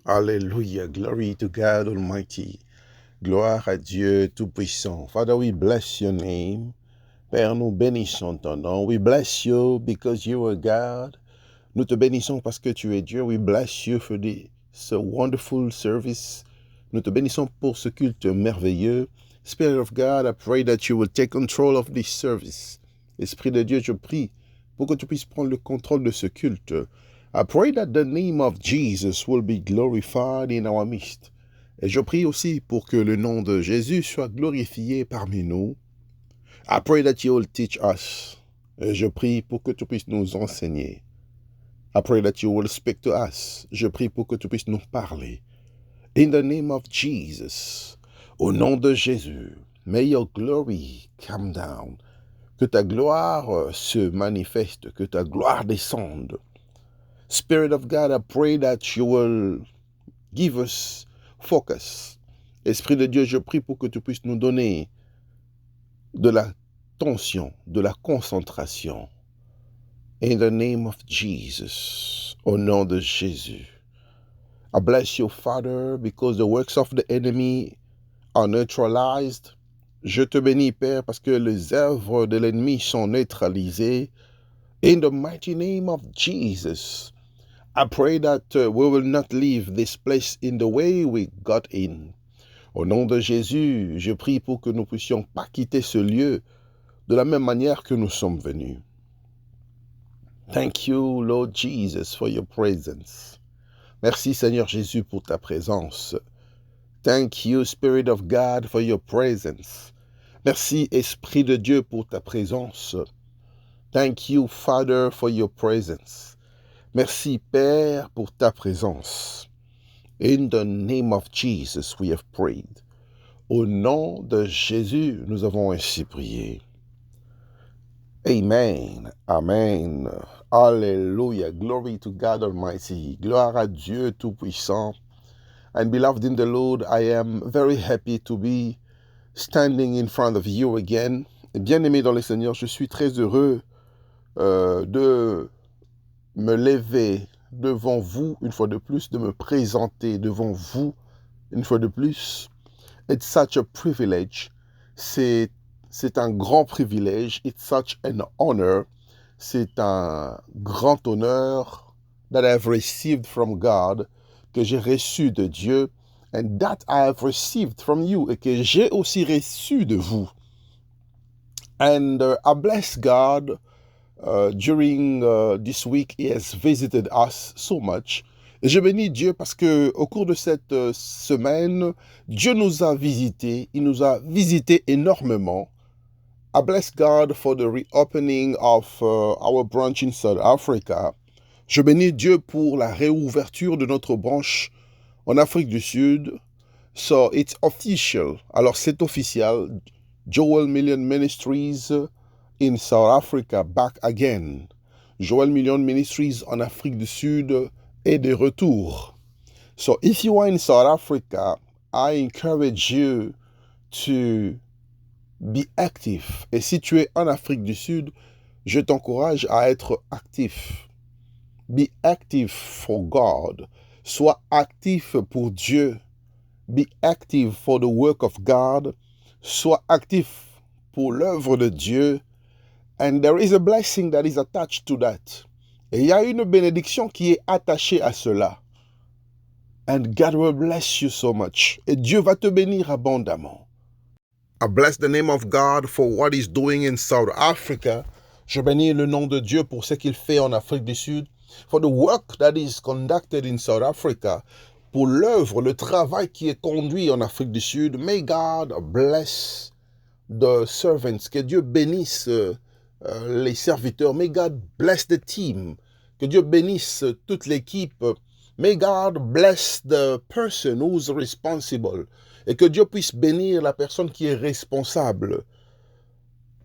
Hallelujah. Glory to God Almighty. Gloire à Dieu Tout-Puissant. Father, we bless your name. Père, nous bénissons ton nom. We bless you because you are God. Nous te bénissons parce que tu es Dieu. We bless you for this wonderful service. Nous te bénissons pour ce culte merveilleux. Spirit of God, I pray that you will take control of this service. Esprit de Dieu, je prie pour que tu puisses prendre le contrôle de ce culte. I pray that the name of Jesus will be glorified in our midst. Et je prie aussi pour que le nom de Jésus soit glorifié parmi nous. I pray that you will teach us. Et je prie pour que tu puisses nous enseigner. I pray that you will speak to us. Je prie pour que tu puisses nous parler. In the name of Jesus, au nom de Jésus, may your glory come down. Que ta gloire se manifeste, que ta gloire descende. Spirit of God, I pray that you will give us focus. Esprit de Dieu, je prie pour que tu puisses nous donner de l'attention, de la concentration. In the name of Jesus, au nom de Jésus. I bless you, Father, because the works of the enemy are neutralized. Je te bénis, Père, parce que les œuvres de l'ennemi sont neutralisées. In the mighty name of Jesus, I pray that we will not leave this place in the way we got in. Au nom de Jésus, je prie pour que nous ne puissions pas quitter ce lieu de la même manière que nous sommes venus. Thank you, Lord Jesus, for your presence. Merci, Seigneur Jésus, pour ta présence. Thank you, Spirit of God, for your presence. Merci, Esprit de Dieu, pour ta présence. Thank you, Father, for your presence. Merci, Père, pour ta présence. In the name of Jesus, we have prayed. Au nom de Jésus, nous avons ainsi prié. Amen. Amen. Hallelujah. Glory to God Almighty. Gloire à Dieu Tout-Puissant. And beloved in the Lord, I am very happy to be standing in front of you again. Bien-aimé dans le Seigneur, je suis très heureux de me lever devant vous une fois de plus, de me présenter devant vous une fois de plus. It's such a privilege. C'est un grand privilège. It's such an honor. C'est un grand honneur that I have received from God, que j'ai reçu de Dieu, and that I have received from you, et que j'ai aussi reçu de vous. And I bless God during this week. He has visited us so much. Et je bénis Dieu parce que au cours de cette semaine, Dieu nous a visités. Il nous a visités énormément. I bless God for the reopening of our branch in South Africa. Je bénis Dieu pour la réouverture de notre branche en Afrique du Sud. So it's official. Alors c'est officiel. Joel Million Ministries in South Africa back again. Joel Million Ministries en Afrique du Sud est de retour. So if you are in South Africa, I encourage you to be active. Et si tu es en Afrique du Sud, je t'encourage à être actif. Be active for God. Sois actif pour Dieu. Be active for the work of God. Sois actif pour l'œuvre de Dieu. And there is a blessing that is attached to that. Et il y a une bénédiction qui est attachée à cela. And God will bless you so much. Et Dieu va te bénir abondamment. I bless the name of God for what he's doing in South Africa. Je bénis le nom de Dieu pour ce qu'il fait en Afrique du Sud. For the work that is conducted in South Africa. Pour l'œuvre, le travail qui est conduit en Afrique du Sud. May God bless the servants. Que Dieu bénisse les serviteurs. May God bless the team. Que Dieu bénisse toute l'équipe. May God bless the person who's responsible. Et que Dieu puisse bénir la personne qui est responsable.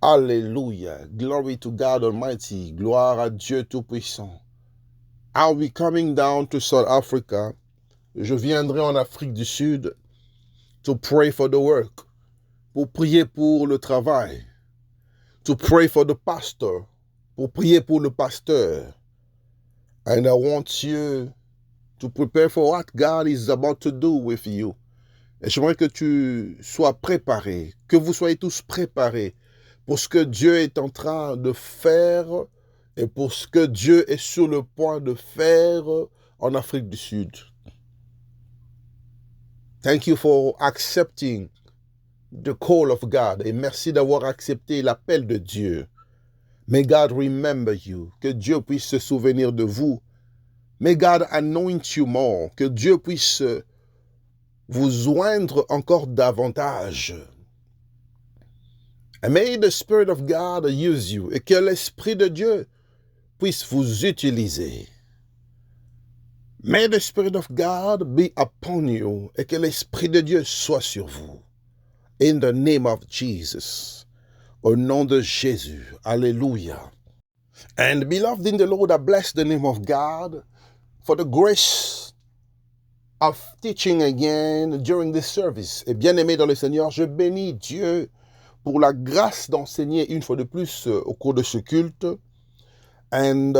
Alléluia. Glory to God Almighty. Gloire à Dieu Tout-Puissant. I'll be coming down to South Africa. Je viendrai en Afrique du Sud to pray for the work. Pour prier pour le travail. To pray for the pastor. Pour prier pour le pasteur. And I want you to prepare for what God is about to do with you. Et j'aimerais que tu sois préparé, que vous soyez tous préparés pour ce que Dieu est en train de faire et pour ce que Dieu est sur le point de faire en Afrique du Sud. Thank you for accepting the call of God. Et merci d'avoir accepté l'appel de Dieu. May God remember you. Que Dieu puisse se souvenir de vous. May God anoint you more. Que Dieu puisse vous oindre encore davantage. And may the Spirit of God use you. Et que l'Esprit de Dieu puisse vous utiliser. May the Spirit of God be upon you. Et que l'Esprit de Dieu soit sur vous. In the name of Jesus. Au nom de Jésus. Alléluia. And beloved in the Lord, I bless the name of God for the grace of teaching again during this service. Et bien-aimé dans le Seigneur, je bénis Dieu pour la grâce d'enseigner une fois de plus au cours de ce culte. And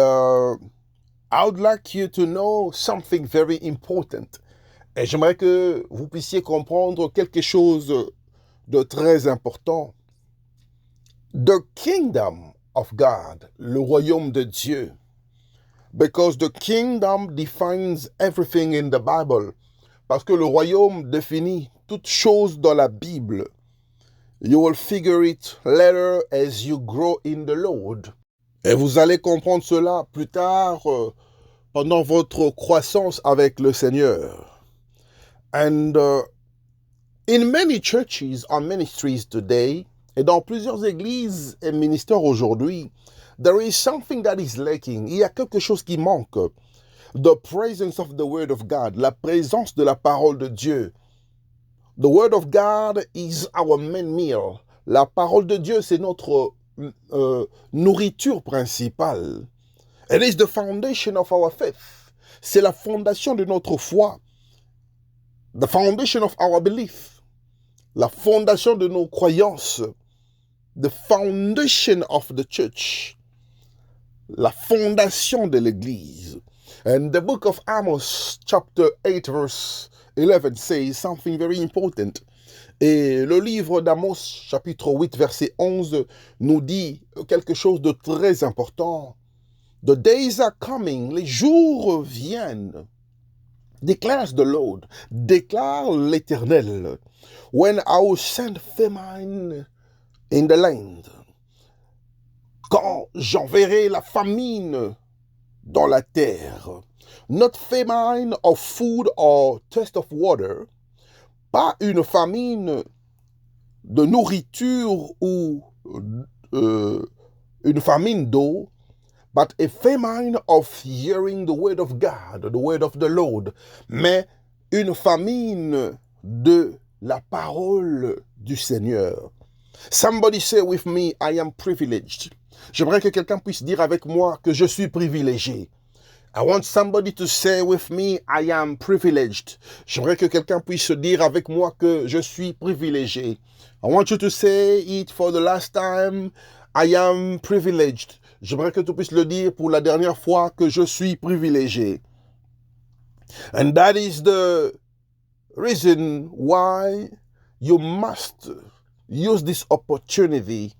I would like you to know something very important. Et j'aimerais que vous puissiez comprendre quelque chose de très important. The kingdom of God, le royaume de Dieu. Because the kingdom defines everything in the Bible. Parce que le royaume définit toute chose dans la Bible. You will figure it later as you grow in the Lord. Et vous allez comprendre cela plus tard pendant votre croissance avec le Seigneur. And in many churches or ministries today, et dans plusieurs églises et ministères aujourd'hui, there is something that is lacking. Il y a quelque chose qui manque. The presence of the Word of God, la présence de la parole de Dieu. The Word of God is our main meal. La parole de Dieu, c'est notre nourriture principale. It is the foundation of our faith. C'est la fondation de notre foi. The foundation of our belief. La fondation de nos croyances. The foundation of the church. La fondation de l'Église. And the book of Amos, chapter 8, verse 11, says something very important. Et le livre d'Amos, chapitre 8, verset 11, nous dit quelque chose de très important. The days are coming, les jours viennent, declares the Lord, déclare l'Éternel, when I will send famine in the land. Quand j'enverrai la famine dans la terre. Not famine of food or thirst of water. Pas une famine de nourriture ou une famine d'eau, but a famine of hearing the word of God, the word of the Lord. Mais une famine de la parole du Seigneur. Somebody say with me, I am privileged. J'aimerais que quelqu'un puisse dire avec moi que je suis privilégié. I want somebody to say with me, I am privileged. J'aimerais que quelqu'un puisse dire avec moi que je suis privilégié. I want you to say it for the last time, I am privileged. J'aimerais que tu puisses le dire pour la dernière fois que je suis privilégié. And that is the reason why you must use this opportunity.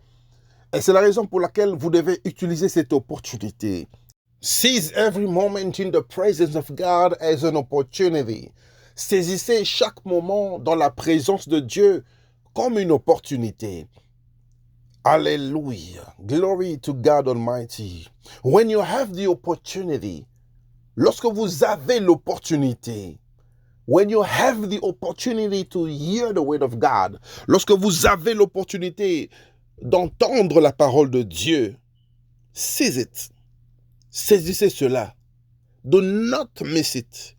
Et c'est la raison pour laquelle vous devez utiliser cette opportunité. Seize every moment in the presence of God as an opportunity. Saisissez chaque moment dans la présence de Dieu comme une opportunité. Alléluia. Glory to God Almighty. When you have the opportunity, lorsque vous avez l'opportunité, when you have the opportunity to hear the word of God, lorsque vous avez l'opportunité d'entendre la parole de Dieu, seize it. Saisissez cela. Do not miss it.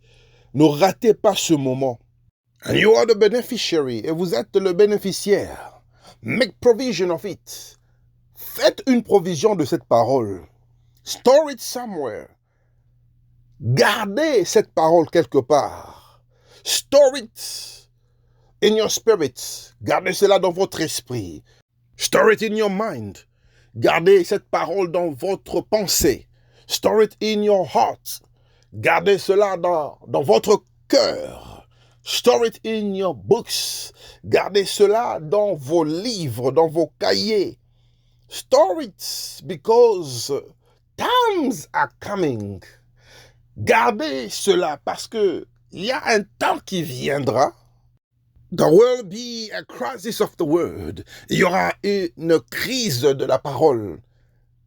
Ne ratez pas ce moment. And you are the beneficiary. Et vous êtes le bénéficiaire. Make provision of it. Faites une provision de cette parole. Store it somewhere. Gardez cette parole quelque part. Store it in your spirit. Gardez cela dans votre esprit. Store it in your mind. Gardez cette parole dans votre pensée. Store it in your heart. Gardez cela dans votre cœur. Store it in your books. Gardez cela dans vos livres, dans vos cahiers. Store it because times are coming. Gardez cela parce que il y a un temps qui viendra. There will be a crisis of the word. Il y aura une crise de la parole.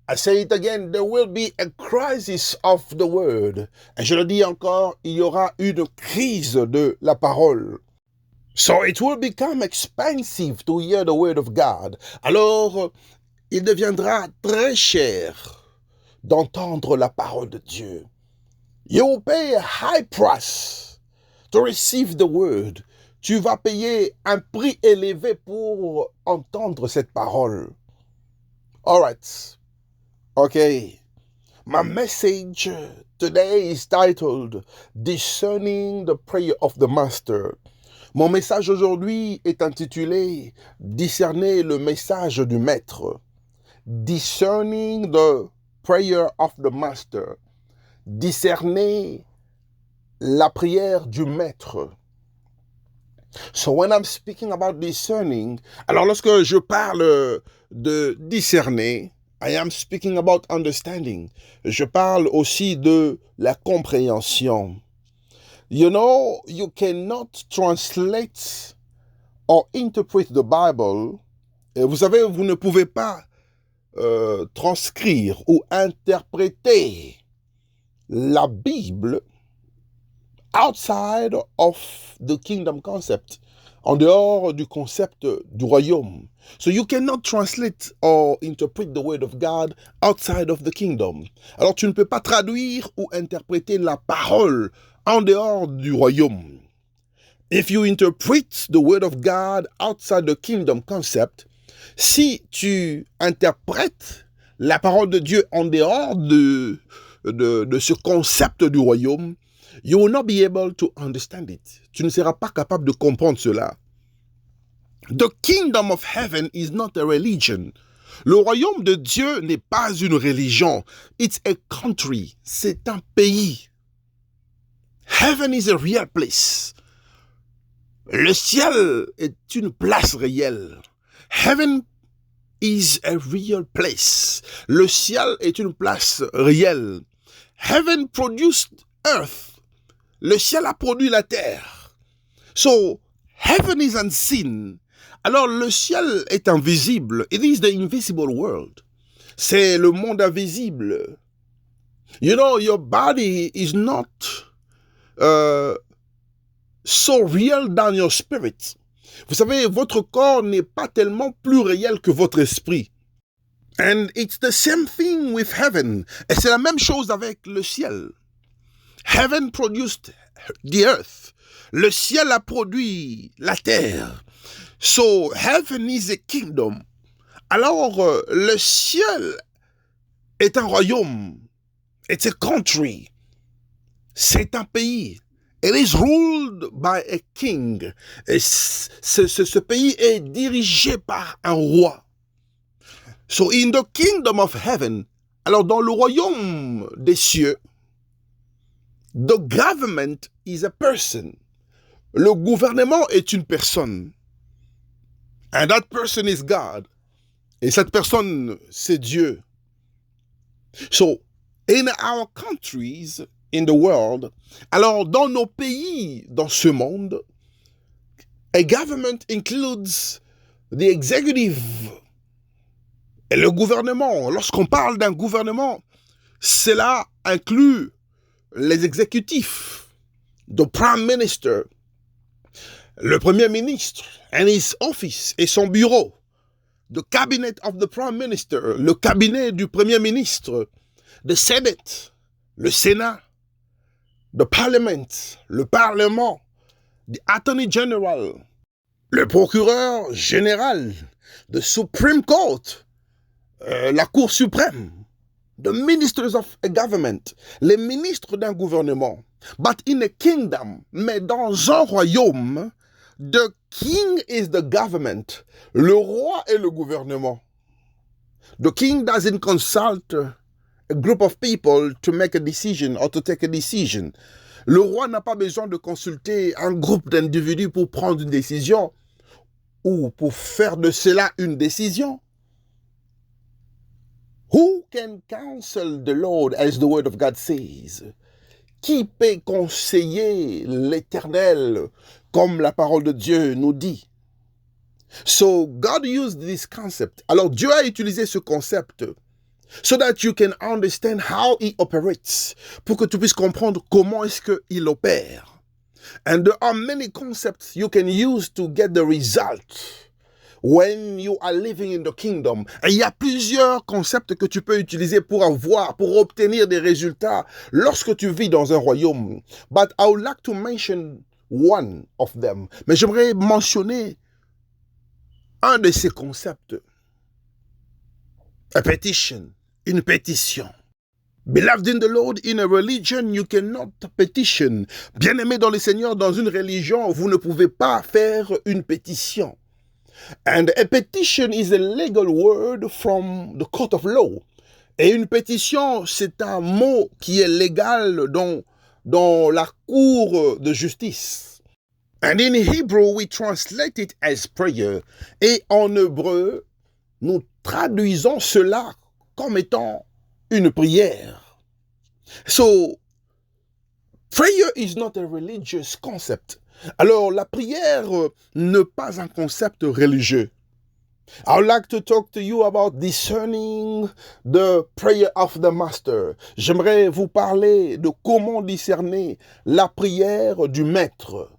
I say it again, there will be a crisis of the word. Et je le dis encore, il y aura une crise de la parole. So it will become expensive to hear the word of God. Alors, il deviendra très cher d'entendre la parole de Dieu. You will pay a high price to receive the word. Tu vas payer un prix élevé pour entendre cette parole. All right. Okay. My message today is titled Discerning the Prayer of the Master. Mon message aujourd'hui est intitulé Discerner le message du Maître. Discerning the Prayer of the Master. Discerner la prière du Maître. So when I'm speaking about discerning, alors lorsque je parle de discerner, I am speaking about understanding. Je parle aussi de la compréhension. You know, you cannot translate or interpret the Bible. Et vous savez, vous ne pouvez pas transcrire ou interpréter la Bible outside of the kingdom concept, en dehors du concept du royaume. So you cannot translate or interpret the word of God outside of the kingdom. Alors tu ne peux pas traduire ou interpréter la parole en dehors du royaume. If you interpret the word of God outside the kingdom concept, si tu interprètes la parole de Dieu en dehors de ce concept du royaume, you will not be able to understand it. Tu ne seras pas capable de comprendre cela. The kingdom of heaven is not a religion. Le royaume de Dieu n'est pas une religion. It's a country. C'est un pays. Heaven is a real place. Le ciel est une place réelle. Heaven is a real place. Le ciel est une place réelle. Heaven produced earth. Le ciel a produit la terre. So, heaven is unseen. Alors, le ciel est invisible. It is the invisible world. C'est le monde invisible. You know, your body is not so real than your spirit. Vous savez, votre corps n'est pas tellement plus réel que votre esprit. And it's the same thing with heaven. Et c'est la même chose avec le ciel. Heaven produced the earth. Le ciel a produit la terre. So, heaven is a kingdom. Alors, le ciel est un royaume. It's a country. C'est un pays. It is ruled by a king. Et ce pays est dirigé par un roi. So, in the kingdom of heaven, alors dans le royaume des cieux, the government is a person. Le gouvernement est une personne. And that person is God. Et cette personne, c'est Dieu. So, in our countries, in the world, alors dans nos pays, dans ce monde, a government includes the executive. Et le gouvernement, lorsqu'on parle d'un gouvernement, cela inclut les exécutifs, the prime minister, le premier ministre, and his office et son bureau, the cabinet of the prime minister, le cabinet du premier ministre, the senate, le sénat, the parliament, le parlement, the attorney general, le procureur général, the supreme court, la cour suprême, the ministers of a government, les ministres d'un gouvernement. But in a kingdom, mais dans un royaume, the king is the government. Le roi est le gouvernement. The king doesn't consult a group of people to make a decision or to take a decision. Le roi n'a pas besoin de consulter un groupe d'individus pour prendre une décision ou pour faire de cela une décision. Who can counsel the Lord, as the word of God says? Qui peut conseiller l'Éternel, comme la parole de Dieu nous dit? So God used this concept. Alors Dieu a utilisé ce concept so that you can understand how he operates, pour que tu puisses comprendre comment est-ce qu'il opère. And there are many concepts you can use to get the result when you are living in the kingdom. Et il y a plusieurs concepts que tu peux utiliser pour obtenir des résultats lorsque tu vis dans un royaume. But I would like to mention one of them. Mais j'aimerais mentionner un de ces concepts. A petition. Une pétition. Beloved in the Lord, in a religion, you cannot petition. Bien-aimé dans le Seigneur, dans une religion, vous ne pouvez pas faire une pétition. And a petition is a legal word from the court of law. Et une pétition, c'est un mot qui est légal dans la cour de justice. And in Hebrew, we translate it as prayer. Et en hébreu, nous traduisons cela comme étant une prière. So, prayer is not a religious concept. Alors, la prière n'est pas un concept religieux. I would like to talk to you about discerning the prayer of the master. J'aimerais vous parler de comment discerner la prière du maître.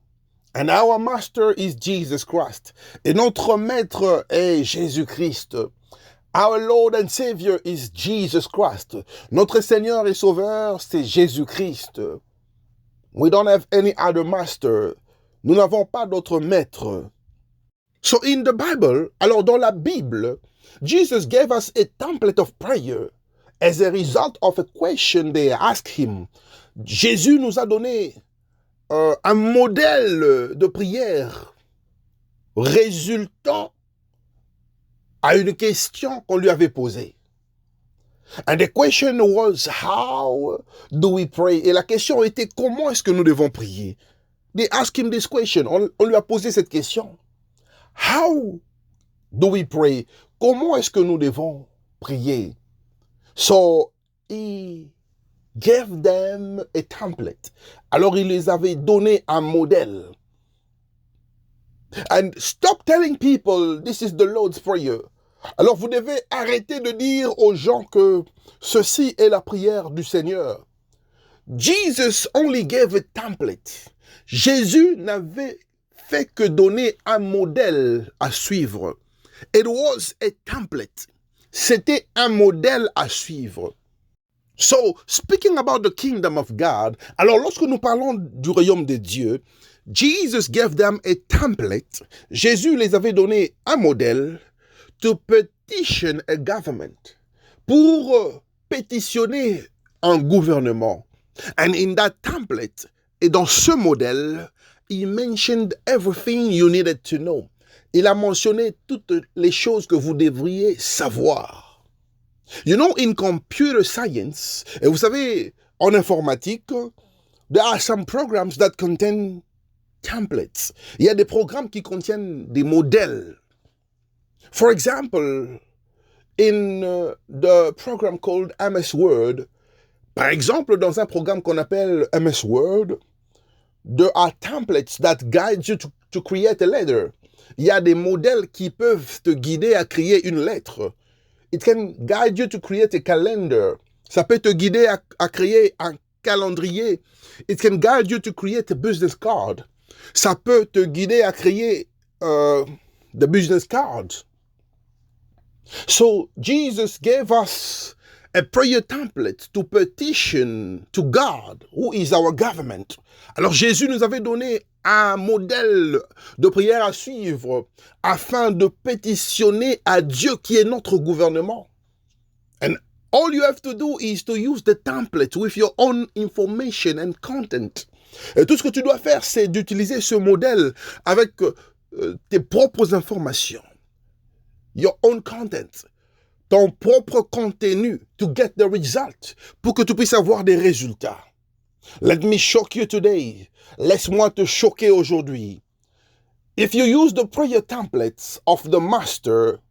And our master is Jesus Christ. Et notre maître est Jésus-Christ. Our Lord and Savior is Jesus Christ. Notre Seigneur et Sauveur, c'est Jésus-Christ. We don't have any other master. Nous n'avons pas d'autre maître. So in the Bible, alors dans la Bible, Jesus gave us a template of prayer as a result of a question they asked him. Jésus nous a donné un modèle de prière résultant à une question qu'on lui avait posée. And the question was, how do we pray? Et la question était, comment est-ce que nous devons prier? They asked him this question. On lui a posé cette question. How do we pray? Comment est-ce que nous devons prier? So, he gave them a template. Alors, il les avait donné un modèle. And stop telling people, this is the Lord's Prayer. Alors, vous devez arrêter de dire aux gens que ceci est la prière du Seigneur. Jesus only gave a template. Jésus n'avait fait que donner un modèle à suivre. It was a template. C'était un modèle à suivre. So, speaking about the kingdom of God, alors lorsque nous parlons du royaume de Dieu, Jesus gave them a template. Jésus les avait donné un modèle to petition a government, pour pétitionner un gouvernement. And in that template, et dans ce modèle, he mentioned everything you needed to know. Il a mentionné toutes les choses que vous devriez savoir. You know, in computer science, et vous savez, en informatique, there are some programs that contain templates. Il y a des programmes qui contiennent des modèles. For example, in the program called MS Word, par exemple, dans un programme qu'on appelle MS Word, there are templates that guide you to create a letter. Il y a des modèles qui peuvent te guider à créer une lettre. It can guide you to create a calendar. Ça peut te guider à créer un calendrier. It can guide you to create a business card. Ça peut te guider à créer the business card. So Jesus gave us a prayer template to petition to God, who is our government. Alors Jésus nous avait donné un modèle de prière à suivre afin de pétitionner à Dieu qui est notre gouvernement. And all you have to do is to use the template with your own information and content. Et tout ce que tu dois faire, c'est d'utiliser ce modèle avec tes propres informations. Your own content. ton propre contenu to get the result, pour que tu puisses avoir des résultats. Let me shock you today. Laisse-moi te choquer aujourd'hui. If you use the prayer templates of the master,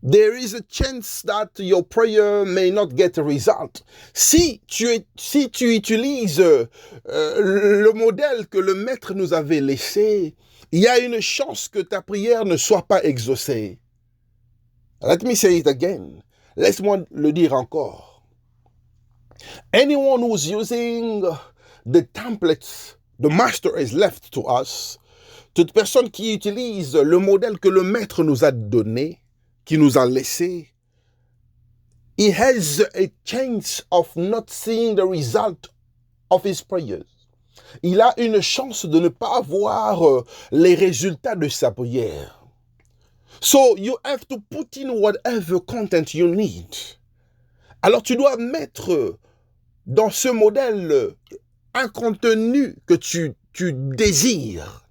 there is a chance that your prayer may not get a result. Si tu utilises le modèle que le maître nous avait laissé, il y a une chance que ta prière ne soit pas exaucée. Let me say it again. Laisse-moi le dire encore. Anyone who's using the templates the master has left to us, toute personne qui utilise le modèle que le maître nous a donné, qui nous a laissé, he has a chance of not seeing the result of his prayers. Il a une chance de ne pas avoir les résultats de sa prière. So you have to put in whatever content you need. Alors tu dois mettre dans ce modèle un contenu que tu désires.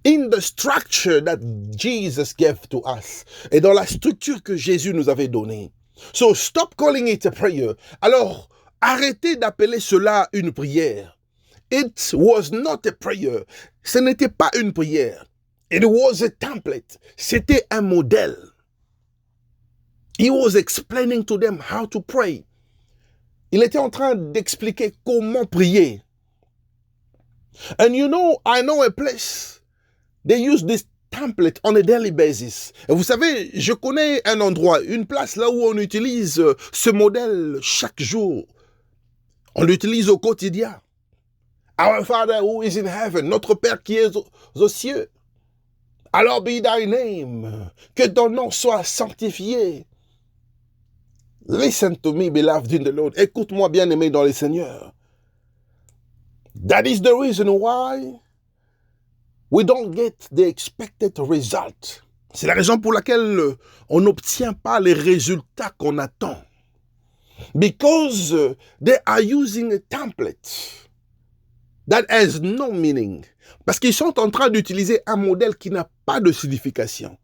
In the structure that Jesus gave to us. Et dans la structure que Jésus nous avait donnée. So stop calling it a prayer. Alors, arrêtez d'appeler cela une prière. It was not a prayer. Ce n'était pas une prière. It was a template. C'était un modèle. He was explaining to them how to pray. Il était en train d'expliquer comment prier. And you know, I know a place. They use this template on a daily basis. Et vous savez, je connais un endroit, une place là où on utilise ce modèle chaque jour. On l'utilise au quotidien. Our Father who is in heaven, notre Père qui est aux cieux. Hallowed be thy name. Que ton nom soit sanctifié. Listen to me, beloved in the Lord. Écoute-moi, bien-aimé dans le Seigneur. That is the reason why we don't get the expected result. C'est la raison pour laquelle on n'obtient pas les résultats qu'on attend. Because they are using a template that has no meaning. Parce qu'ils sont en train d'utiliser un modèle qui n'a pas de signification.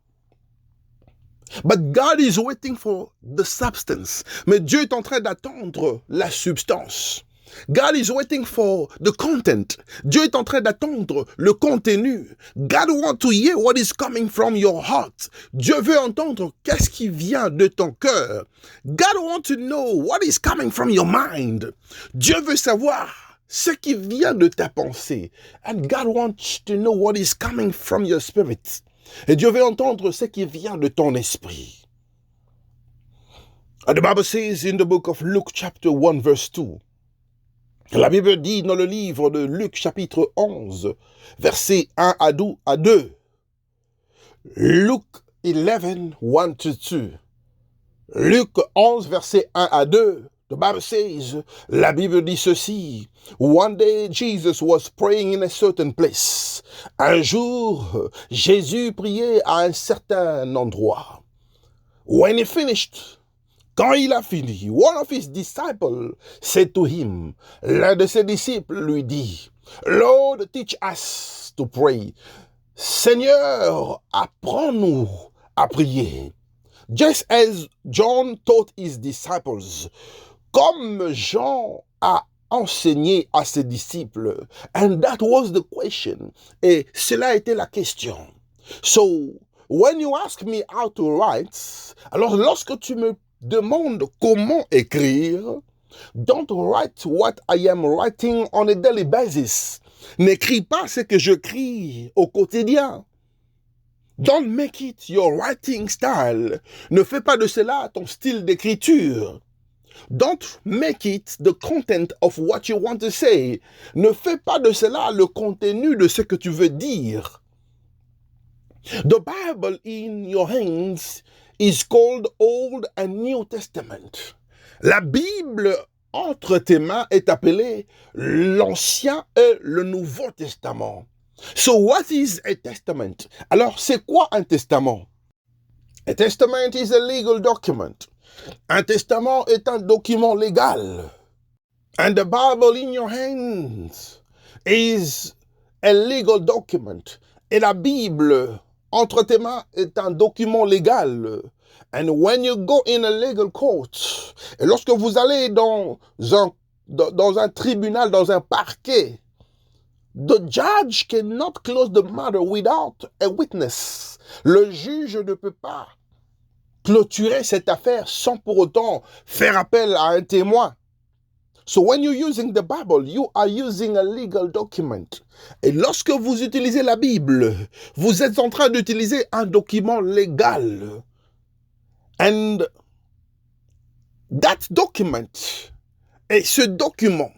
But God is waiting for the substance. Mais Dieu est en train d'attendre la substance. God is waiting for the content. Dieu est en train d'attendre le contenu. God wants to hear what is coming from your heart. Dieu veut entendre qu'est-ce qui vient de ton cœur. God wants to know what is coming from your mind. Dieu veut savoir ce qui vient de ta pensée. And God wants to know what is coming from your spirit. Et Dieu veut entendre ce qui vient de ton esprit. And the Bible says in the book of Luke chapter 1 verse 2. La Bible dit dans le livre de Luc chapitre 11, versets 1 à 2. Luke 11, 1 to 2. Luc 11, verset 1 à 2. The Bible says, la Bible dit ceci. One day Jesus was praying in a certain place. Un jour, Jésus priait à un certain endroit. When he finished, quand il a fini, one of his disciples said to him, l'un de ses disciples lui dit, Lord, teach us to pray. Seigneur, apprends-nous à prier. Just as John taught his disciples, comme Jean a enseigné à ses disciples. And that was the question. Et cela était la question. So, when you ask me how to write, alors lorsque tu me demande comment écrire, don't write what I am writing on a daily basis. N'écris pas ce que j'écris au quotidien. Don't make it your writing style. Ne fais pas de cela ton style d'écriture. Don't make it the content of what you want to say. Ne fais pas de cela le contenu de ce que tu veux dire. The Bible in your hands is called Old and New Testament. La Bible entre tes mains est appelée l'Ancien et le Nouveau Testament. So what is a testament? Alors, c'est quoi un testament? A testament is a legal document. Un testament est un document légal. And the Bible in your hands is a legal document. Et la Bible entre tes mains est un document légal. And when you go in a legal court, et lorsque vous allez dans un tribunal, dans un parquet, the judge cannot close the matter without a witness. Le juge ne peut pas clôturer cette affaire sans pour autant faire appel à un témoin. So when you're using the Bible, you are using a legal document. Et lorsque vous utilisez la Bible, vous êtes en train d'utiliser un document légal. And that document, et ce document,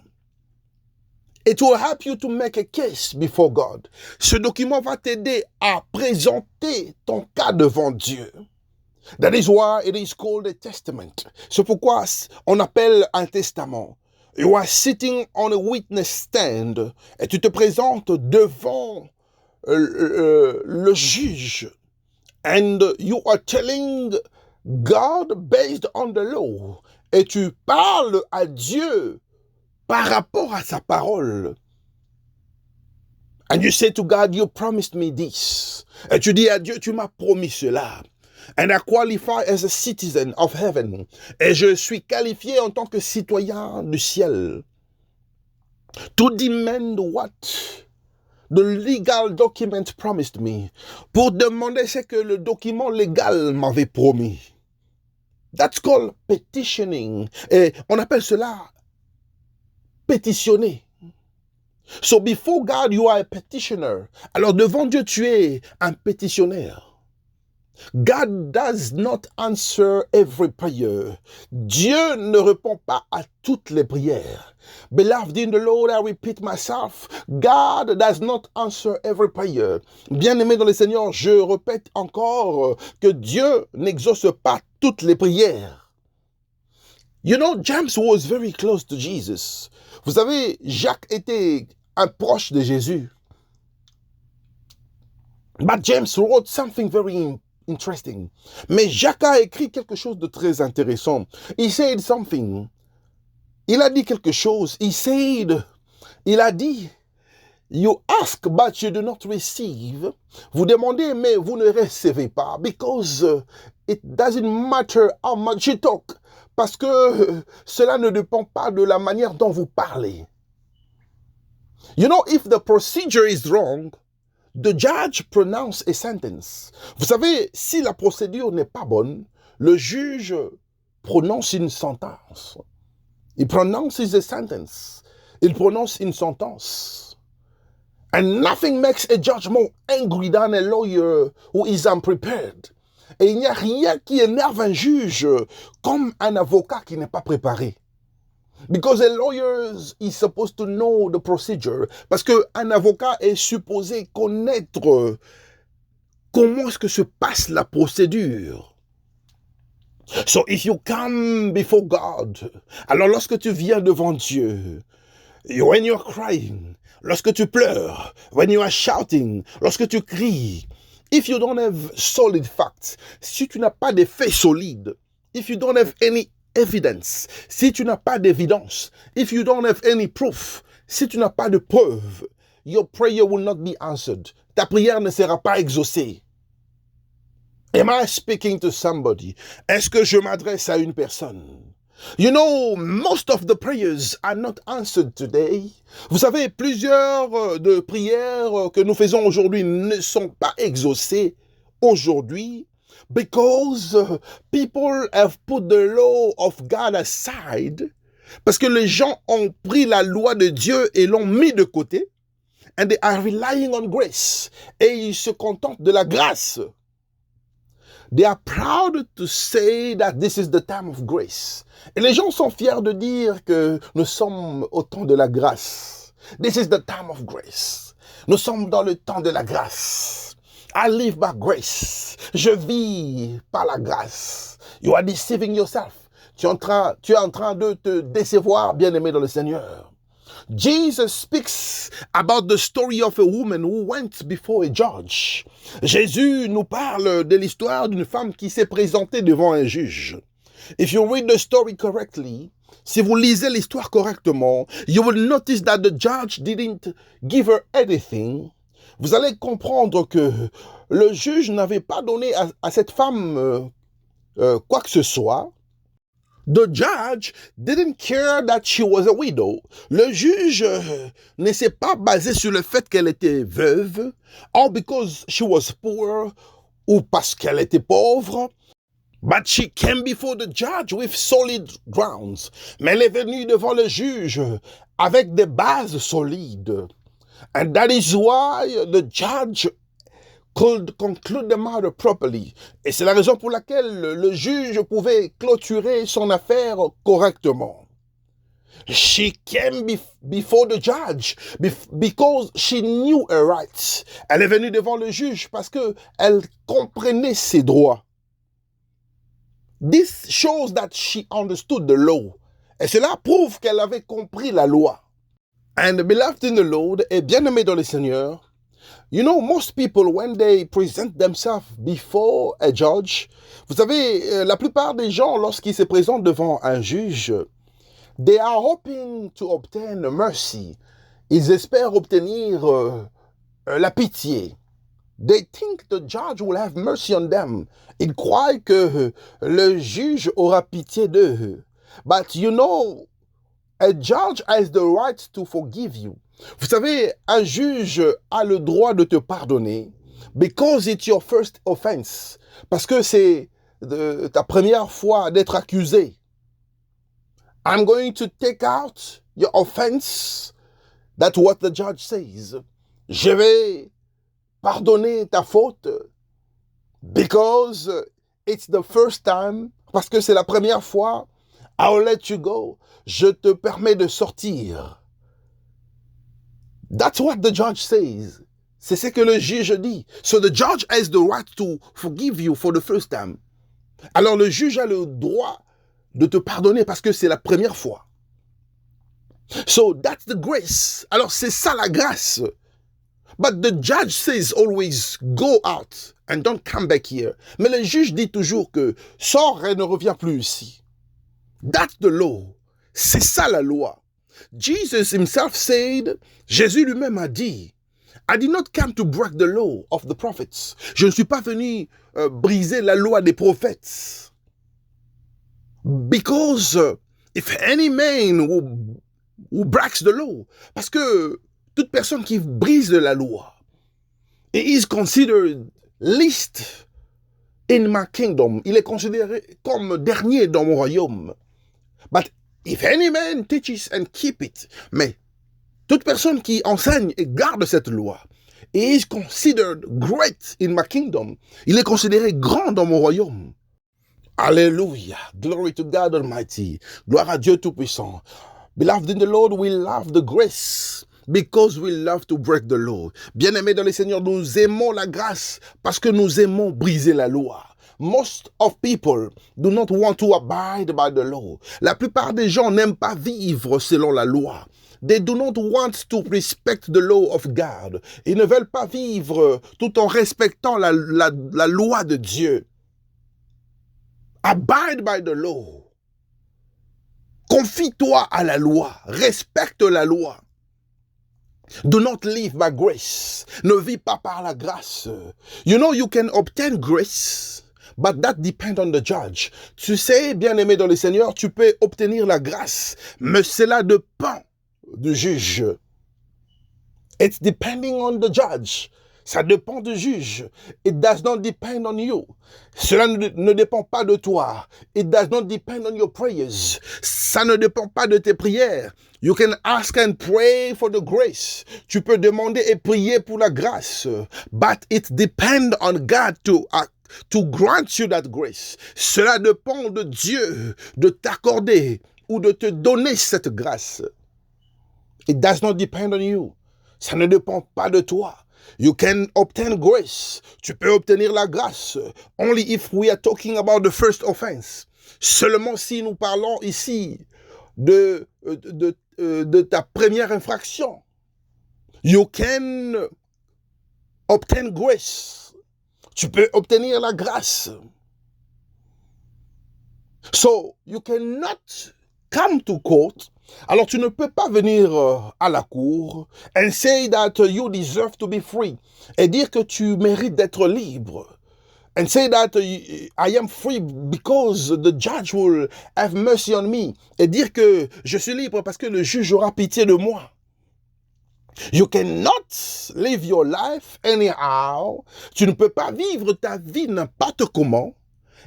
it will help you to make a case before God. Ce document va t'aider à présenter ton cas devant Dieu. That is why it is called a testament. C'est pourquoi on appelle un testament. You are sitting on a witness stand et tu te présentes devant le juge. And you are telling God based on the law. Et tu parles à Dieu par rapport à sa parole. And you say to God, you promised me this. Et tu dis à Dieu, tu m'as promis cela. And I qualify as a citizen of heaven. Et je suis qualifié en tant que citoyen du ciel. To demand what the legal document promised me. Pour demander ce que le document légal m'avait promis. That's called petitioning. Et on appelle cela pétitionner. So before God, you are a petitioner. Alors devant Dieu, tu es un pétitionnaire. God does not answer every prayer. Dieu ne répond pas à toutes les prières. Beloved in the Lord, I repeat myself, God does not answer every prayer. Bien-aimé dans le Seigneur, je répète encore que Dieu n'exauce pas toutes les prières. You know, James was very close to Jesus. Vous savez, Jacques était un proche de Jésus. But James wrote something very interesting. Mais Jacques a écrit quelque chose de très intéressant. He said something. Il a dit quelque chose. Il a dit, you ask but you do not receive. Vous demandez mais vous ne recevez pas. Because it doesn't matter how much you talk. Parce que cela ne dépend pas de la manière dont vous parlez. You know, if the procedure is wrong, the judge pronounce a sentence. Vous savez, si la procédure n'est pas bonne, le juge prononce une sentence. Il pronounces a sentence. Il prononce une sentence. And nothing makes a judge more angry than a lawyer who is unprepared. Et il n'y a rien qui énerve un juge comme un avocat qui n'est pas préparé. Because a lawyer is supposed to know the procedure. Parce qu'un avocat est supposé connaître comment est-ce que se passe la procédure. So if you come before God, alors lorsque tu viens devant Dieu, when you are crying, lorsque tu pleures, when you are shouting, lorsque tu cries, if you don't have solid facts, si tu n'as pas de faits solides, if you don't have any evidence, si tu n'as pas d'évidence, if you don't have any proof, si tu n'as pas de preuve, your prayer will not be answered. Ta prière ne sera pas exaucée. Am I speaking to somebody? Est-ce que je m'adresse à une personne? You know, most of the prayers are not answered today. Vous savez, plusieurs de prières que nous faisons aujourd'hui ne sont pas exaucées aujourd'hui. Because people have put the law of God aside. Parce que les gens ont pris la loi de Dieu et l'ont mis de côté. And they are relying on grace. Et ils se contentent de la grâce. They are proud to say that this is the time of grace. Et les gens sont fiers de dire que nous sommes au temps de la grâce. This is the time of grace. Nous sommes dans le temps de la grâce. I live by grace. Je vis par la grâce. You are deceiving yourself. Tu es en train de te décevoir, bien-aimé dans le Seigneur. Jesus speaks about the story of a woman who went before a judge. Jésus nous parle de l'histoire d'une femme qui s'est présentée devant un juge. If you read the story correctly, si vous lisez l'histoire correctement, you will notice that the judge didn't give her anything. vous allez comprendre que le juge n'avait pas donné à cette femme quoi que ce soit. The judge didn't care that she was a widow. Le juge ne s'est pas basé sur le fait qu'elle était veuve, or because she was poor, ou parce qu'elle était pauvre. But she came before the judge with solid grounds. Mais elle est venue devant le juge avec des bases solides. And that is why the judge could conclude the matter properly. Et c'est la raison pour laquelle le juge pouvait clôturer son affaire correctement. She came before the judge because she knew her rights. Elle est venue devant le juge parce que elle comprenait ses droits. This shows that she understood the law. Et cela prouve qu'elle avait compris la loi. And beloved in the Lord, et bien-aimé dans le Seigneur, you know, most people, when they present themselves before a judge, vous savez, la plupart des gens, lorsqu'ils se présentent devant un juge, they are hoping to obtain mercy. Ils espèrent obtenir la pitié. They think the judge will have mercy on them. Ils croient que le juge aura pitié d'eux. But you know, a judge has the right to forgive you. Vous savez, un juge a le droit de te pardonner because it's your first offense. Parce que c'est ta première fois d'être accusé. I'm going to take out your offense. That's what the judge says. Je vais pardonner ta faute because it's the first time, parce que c'est la première fois. I'll let you go. Je te permets de sortir. That's what the judge says. C'est ce que le juge dit. So the judge has the right to forgive you for the first time. Alors le juge a le droit de te pardonner parce que c'est la première fois. So that's the grace. Alors c'est ça la grâce. But the judge says always go out and don't come back here. Mais le juge dit toujours que sors et ne reviens plus ici. That's the law. C'est ça la loi. Jesus himself said, Jésus lui-même a dit, I did not come to break the law of the prophets. Je ne suis pas venu briser la loi des prophètes. Because if any man who breaks the law, parce que toute personne qui brise la loi is considered least in my kingdom. Il est considéré comme dernier dans mon royaume. But if any man teaches and keep it, mais toute personne qui enseigne et garde cette loi is considered great in my kingdom. Il est considéré grand dans mon royaume. Alléluia. Glory to God Almighty. Gloire à Dieu Tout-Puissant. Beloved in the Lord, we love the grace because we love to break the law. Bien-aimés dans le Seigneur, nous aimons la grâce parce que nous aimons briser la loi. Most of people do not want to abide by the law. La plupart des gens n'aiment pas vivre selon la loi. They do not want to respect the law of God. Ils ne veulent pas vivre tout en respectant la loi de Dieu. Abide by the law. Confie-toi à la loi. Respecte la loi. Do not live by grace. Ne vis pas par la grâce. You know, you can obtain grace, but that depends on the judge. Tu sais, bien-aimé dans le Seigneur, tu peux obtenir la grâce, mais cela dépend du juge. It's depending on the judge. Ça dépend du juge. It does not depend on you. Cela ne dépend pas de toi. It does not depend on your prayers. Ça ne dépend pas de tes prières. You can ask and pray for the grace. Tu peux demander et prier pour la grâce. But it depends on God to grant you that grace. Cela dépend de Dieu de t'accorder ou de te donner cette grâce. It does not depend on you. Ça ne dépend pas de toi. You can obtain grace. Tu peux obtenir la grâce. Only if we are talking about the first offense. Seulement si nous parlons ici de ta première infraction. You can obtain grace. Tu peux obtenir la grâce. So, you cannot come to court Alors tu ne peux pas venir à la cour and say that you deserve to be free et dire que tu mérites d'être libre. And say that I am free because the judge will have mercy on me. Et dire que je suis libre parce que le juge aura pitié de moi. You cannot live your life anyhow. Tu ne peux pas vivre ta vie n'importe comment.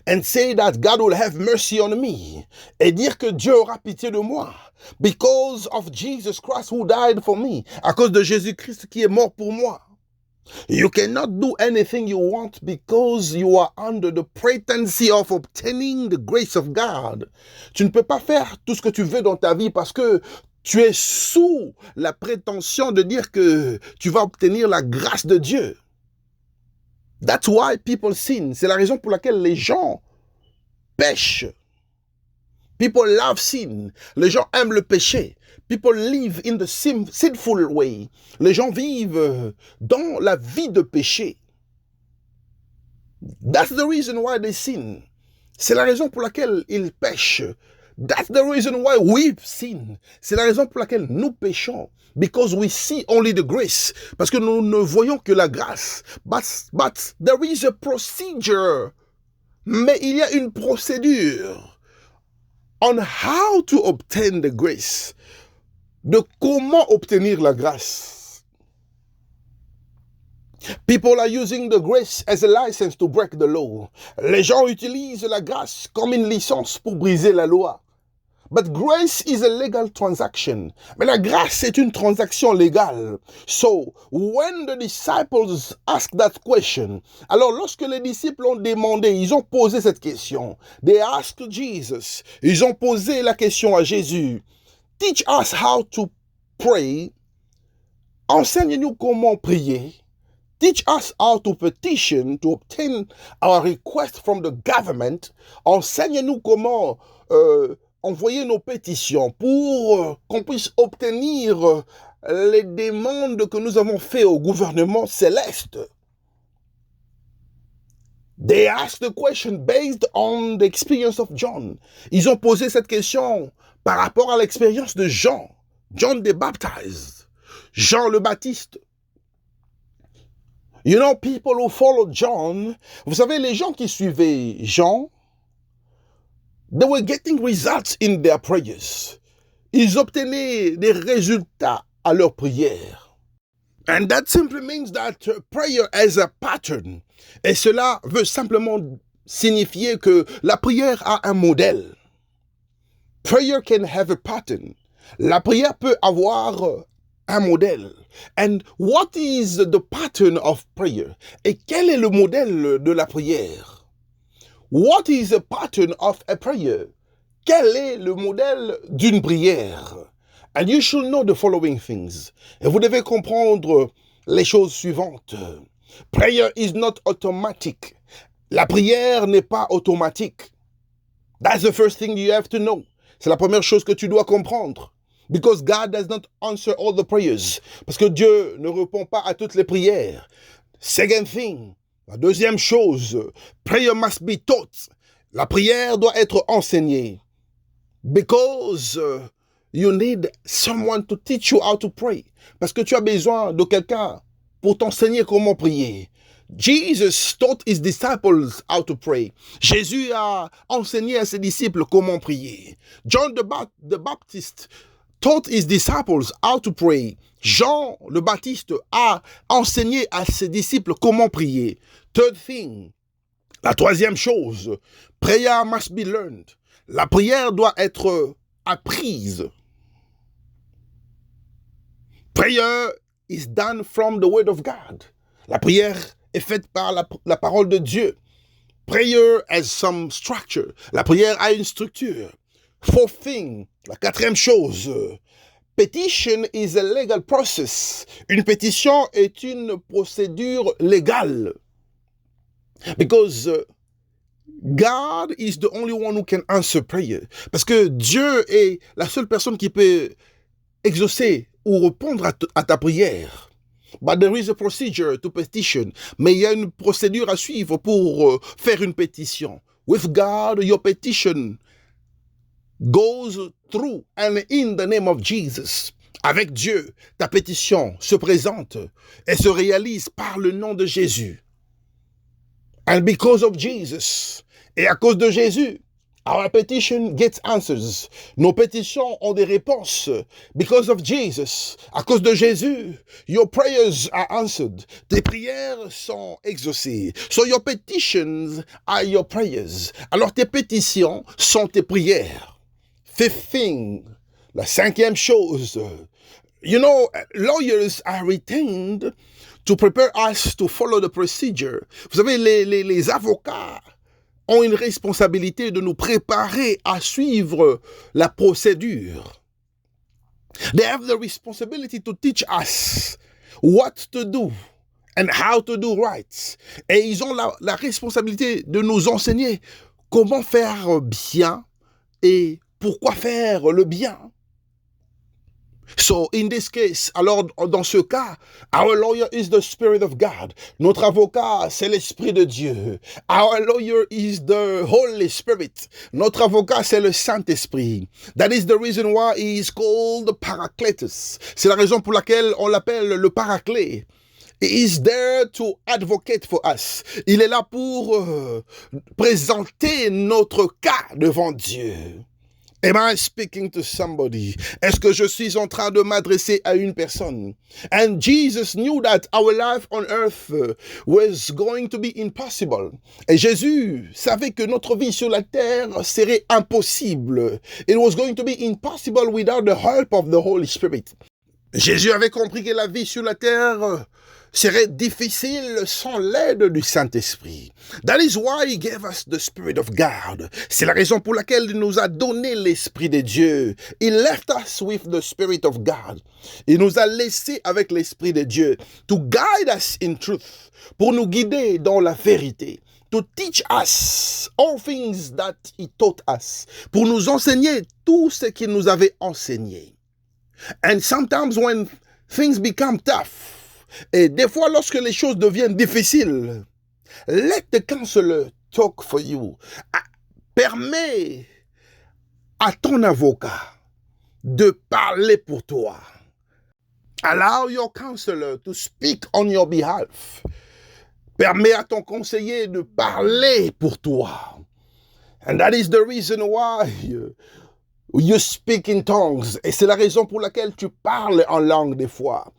And say that God will have mercy on me. Et dire que Dieu aura pitié de moi. Because of Jesus Christ who died for me. À cause de Jésus-Christ qui est mort pour moi. You cannot do anything you want because you are under the pretense of obtaining the grace of God. Tu ne peux pas faire tout ce que tu veux dans ta vie parce que tu es sous la prétention de dire que tu vas obtenir la grâce de Dieu. That's why people sin. C'est la raison pour laquelle les gens pêchent. People love sin. Les gens aiment le péché. People live in the sinful way. Les gens vivent dans la vie de péché. That's the reason why they sin. C'est la raison pour laquelle ils pêchent. That's the reason why we sin. C'est la raison pour laquelle nous péchons. Because we see only the grace. Parce que nous ne voyons que la grâce. But there is a procedure. Mais il y a une procédure on how to obtain the grace. De comment obtenir la grâce. People are using the grace as a license to break the law. Les gens utilisent la grâce comme une licence pour briser la loi. But grace is a legal transaction. Mais la grâce est une transaction légale. So, when the disciples asked that question, alors lorsque les disciples ont demandé, ils ont posé cette question. They asked Jesus. Ils ont posé la question à Jésus. Teach us how to pray. Enseigne-nous comment prier. Teach us how to petition to obtain our request from the government. Enseigne-nous comment envoyer nos pétitions pour qu'on puisse obtenir les demandes que nous avons faites au gouvernement céleste. They asked the question based on the experience of John. Ils ont posé cette question par rapport à l'expérience de Jean. John the Baptist. Jean le Baptiste. You know, people who followed John, vous savez, les gens qui suivaient Jean, they were getting results in their prayers. Ils obtenaient des résultats à leur prière. And that simply means that prayer has a pattern. Et cela veut simplement signifier que la prière a un modèle. Prayer can have a pattern. La prière peut avoir un modèle. And what is the pattern of prayer? Et quel est le modèle de la prière? What is the pattern of a prayer? Quel est le modèle d'une prière? And you should know the following things. Et vous devez comprendre les choses suivantes. Prayer is not automatic. La prière n'est pas automatique. That's the first thing you have to know. C'est la première chose que tu dois comprendre. Because God does not answer all the prayers. Parce que Dieu ne répond pas à toutes les prières. Second thing, la deuxième chose, prayer must be taught. La prière doit être enseignée. Because you need someone to teach you how to pray. Parce que tu as besoin de quelqu'un pour t'enseigner comment prier. Jesus taught his disciples how to pray. Jésus a enseigné à ses disciples comment prier. John the Baptist taught his disciples how to pray. Jean le Baptiste a enseigné à ses disciples comment prier. Third thing, la troisième chose, prayer must be learned. La prière doit être apprise. Prayer is done from the word of God. La prière est faite par la parole de Dieu. Prayer has some structure. La prière a une structure. Fourth thing, la quatrième chose, petition is a legal process. Une pétition est une procédure légale. Because God is the only one who can answer prayer. Parce que Dieu est la seule personne qui peut exaucer ou répondre à ta prière. But there is a procedure to petition. Mais il y a une procédure à suivre pour faire une pétition. With God, your petition goes through and in the name of Jesus. Avec Dieu, ta pétition se présente et se réalise par le nom de Jésus. And because of Jesus, et à cause de Jésus, our petition gets answers. Nos pétitions ont des réponses. Because of Jesus, à cause de Jésus, your prayers are answered. Tes prières sont exaucées. So your petitions are your prayers. Alors tes pétitions sont tes prières. Fifth thing, la cinquième chose. You know, lawyers are retained to prepare us to follow the procedure. Vous savez, les avocats ont une responsabilité de nous préparer à suivre la procédure. They have the responsibility to teach us what to do and how to do right. Et ils ont la responsabilité de nous enseigner comment faire bien et pourquoi faire le bien. So, in this case, alors, dans ce cas, our lawyer is the Spirit of God. Notre avocat, c'est l'Esprit de Dieu. Our lawyer is the Holy Spirit. Notre avocat, c'est le Saint-Esprit. That is the reason why he is called Paracletus. C'est la raison pour laquelle on l'appelle le Paraclet. He is there to advocate for us. Il est là pour présenter notre cas devant Dieu. Am I speaking to somebody? Est-ce que je suis en train de m'adresser à une personne? And Jesus knew that our life on earth was going to be impossible. Et Jésus savait que notre vie sur la terre serait impossible. It was going to be impossible without the help of the Holy Spirit. Jésus avait compris que la vie sur la terre serait difficile sans l'aide du Saint-Esprit. That is why he gave us the Spirit of God. C'est la raison pour laquelle il nous a donné l'Esprit de Dieu. He left us with the Spirit of God. Il nous a laissé avec l'Esprit de Dieu to guide us in truth, pour nous guider dans la vérité. To teach us all things that he taught us, pour nous enseigner tout ce qu'il nous avait enseigné. And sometimes when things become tough, et des fois, lorsque les choses deviennent difficiles, let the counselor talk for you. Permets à ton avocat de parler pour toi. Allow your counselor to speak on your behalf. Permets à ton conseiller de parler pour toi. And that is the reason why you speak in tongues. Et c'est la raison pour laquelle tu parles en langue des fois.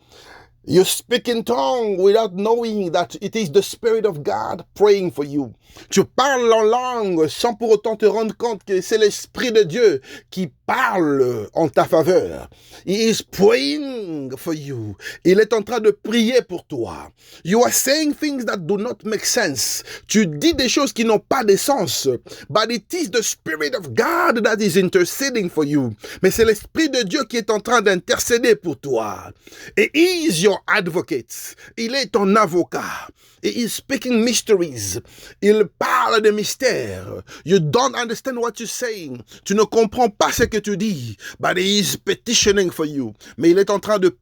You speak in tongue without knowing that it is the Spirit of God praying for you. Tu parles en langue sans pour autant te rendre compte que c'est l'Esprit de Dieu qui parle en ta faveur. He is praying for you. Il est en train de prier pour toi. You are saying things that do not make sense. Tu dis des choses qui n'ont pas de sens. But it is the Spirit of God that is interceding for you. Mais c'est l'Esprit de Dieu qui est en train d'intercéder pour toi. Et he is your advocate. Il est ton avocat. He is speaking mysteries. Il parle de mystères. You don't understand what you're saying. Tu ne comprends pas ce que tu dis. But he is petitioning for you. Mais il est en train de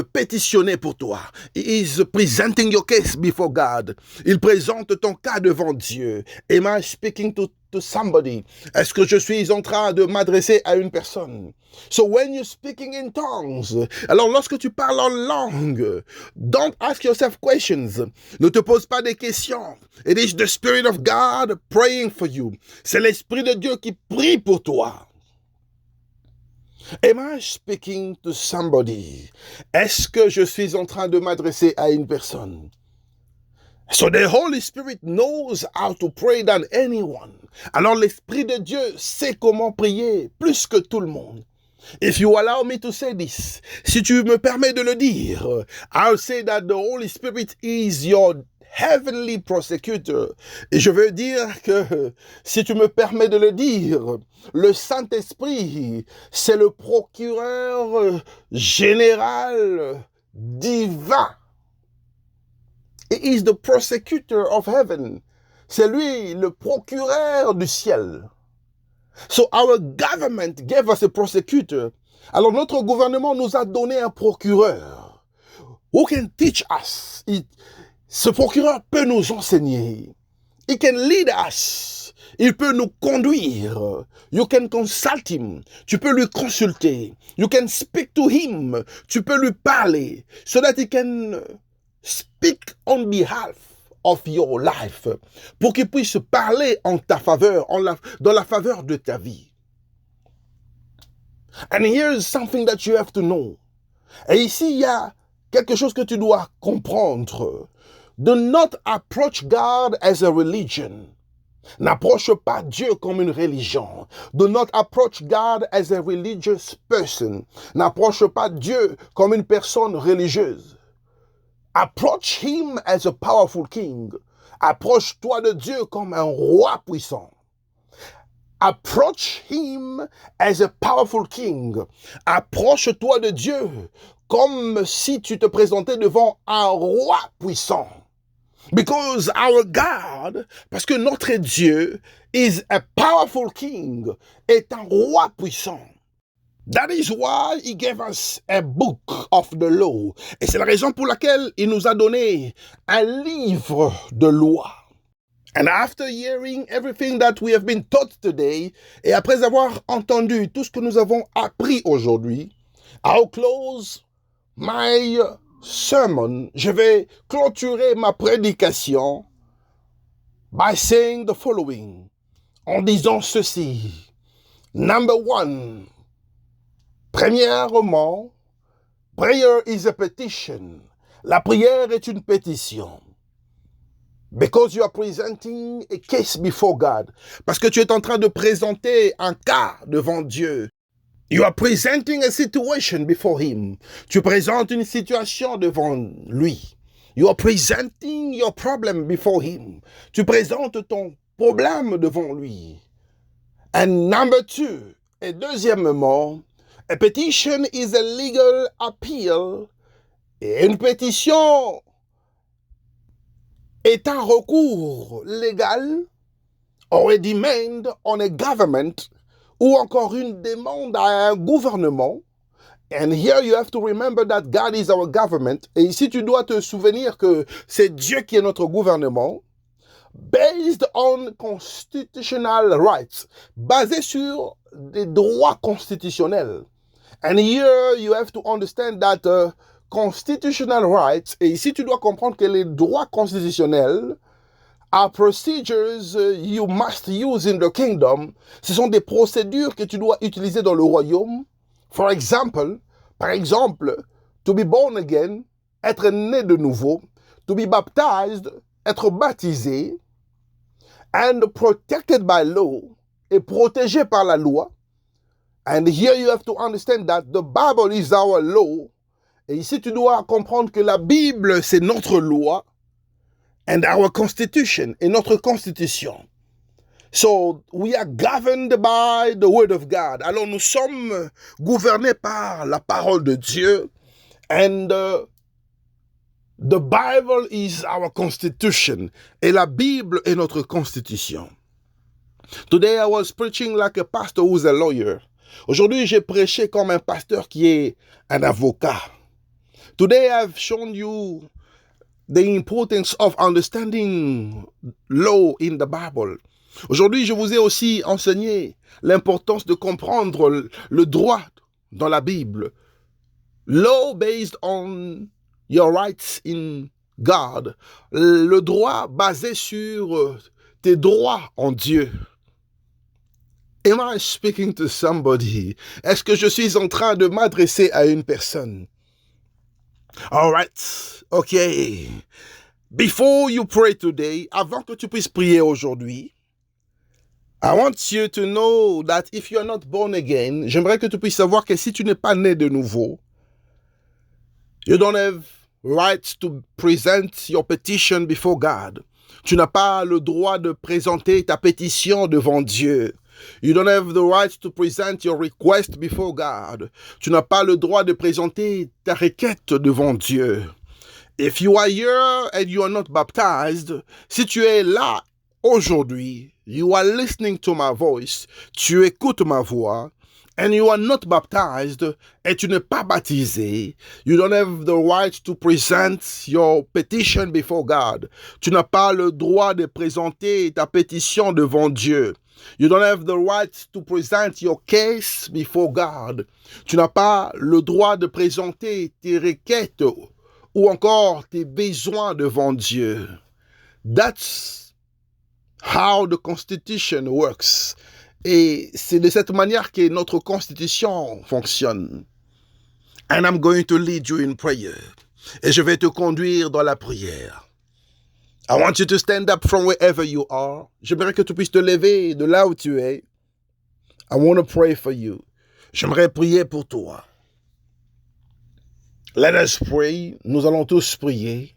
pétitionner pour toi. He is presenting your case before God. Il présente ton cas devant Dieu. Am I speaking to somebody? Est-ce que je suis en train de m'adresser à une personne? So when you're speaking in tongues, alors lorsque tu parles en langue, don't ask yourself questions. Ne te pose pas des questions. It is the Spirit of God praying for you. C'est l'Esprit de Dieu qui prie pour toi. Am I speaking to somebody? Est-ce que je suis en train de m'adresser à une personne? So the Holy Spirit knows how to pray than anyone. Alors l'Esprit de Dieu sait comment prier plus que tout le monde. If you allow me to say this, si tu me permets de le dire, I'll say that the Holy Spirit is your heavenly prosecutor. Et je veux dire que, si tu me permets de le dire, le Saint-Esprit, c'est le procureur général divin. He is the prosecutor of heaven. C'est lui le procureur du ciel. So our government gave us a prosecutor. Alors notre gouvernement nous a donné un procureur who can teach us. Ce procureur peut nous enseigner. He can lead us. Il peut nous conduire. You can consult him. Tu peux lui consulter. You can speak to him. Tu peux lui parler. So that he can speak on behalf of your life. Pour qu'il puisse parler en ta faveur, dans la faveur de ta vie. And here's something that you have to know. Et ici, il y a quelque chose que tu dois comprendre. Do not approach God as a religion. N'approche pas Dieu comme une religion. Do not approach God as a religious person. N'approche pas Dieu comme une personne religieuse. Approach him as a powerful king. Approche-toi de Dieu comme un roi puissant. Approach him as a powerful king. Approche-toi de Dieu comme si tu te présentais devant un roi puissant. Because our God, parce que notre Dieu is a powerful king, est un roi puissant. That is why he gave us a book of the law. Et c'est la raison pour laquelle il nous a donné un livre de loi. And after hearing everything that we have been taught today, et après avoir entendu tout ce que nous avons appris aujourd'hui, I'll close my sermon. Je vais clôturer ma prédication by saying the following, en disant ceci. Number one, premièrement, prayer is a petition. La prière est une pétition. Because you are presenting a case before God. Parce que tu es en train de présenter un cas devant Dieu. You are presenting a situation before him. Tu présentes une situation devant lui. You are presenting your problem before him. Tu présentes ton problème devant lui. And number two, et deuxièmement, a petition is a legal appeal. Et une pétition est un recours légal or a demand on a government ou encore une demande à un gouvernement. And here you have to remember that God is our government. Et ici tu dois te souvenir que c'est Dieu qui est notre gouvernement. Based on constitutional rights. Basé sur des droits constitutionnels. And here you have to understand that constitutional rights, et ici tu dois comprendre que les droits constitutionnels are procedures you must use in the kingdom. Ce sont des procédures que tu dois utiliser dans le royaume. Par exemple, to be born again, être né de nouveau, to be baptized, être baptisé, and protected by law, et protégé par la loi. And here you have to understand that the Bible is our law. Et ici, tu dois comprendre que la Bible, c'est notre loi. And our constitution, et notre constitution. So, we are governed by the word of God. Alors, nous sommes gouvernés par la parole de Dieu. And the Bible is our constitution. Et la Bible est notre constitution. Today, I was preaching like a pastor who's a lawyer. Aujourd'hui, j'ai prêché comme un pasteur qui est un avocat. Today, I've shown you the importance of understanding law in the Bible. Aujourd'hui, je vous ai aussi enseigné l'importance de comprendre le droit dans la Bible. Law based on your rights in God. Le droit basé sur tes droits en Dieu. Am I speaking to somebody? Est-ce que je suis en train de m'adresser à une personne? All right, okay. Before you pray today, avant que tu puisses prier aujourd'hui, I want you to know that if you are not born again, j'aimerais que tu puisses savoir que si tu n'es pas né de nouveau, you don't have right to present your petition before God. Tu n'as pas le droit de présenter ta pétition devant Dieu. You don't have the right to present your request before God. Tu n'as pas le droit de présenter ta requête devant Dieu. If you are here and you are not baptized, si tu es là aujourd'hui, you are listening to my voice, tu écoutes ma voix, and you are not baptized, et tu n'es pas baptisé, you don't have the right to present your petition before God. Tu n'as pas le droit de présenter ta pétition devant Dieu. You don't have the right to present your case before God. Tu n'as pas le droit de présenter tes requêtes ou encore tes besoins devant Dieu. That's how the Constitution works. Et c'est de cette manière que notre Constitution fonctionne. And I'm going to lead you in prayer. Et je vais te conduire dans la prière. I want you to stand up from wherever you are. J'aimerais que tu puisses te lever de là où tu es. I want to pray for you. J'aimerais prier pour toi. Let us pray. Nous allons tous prier.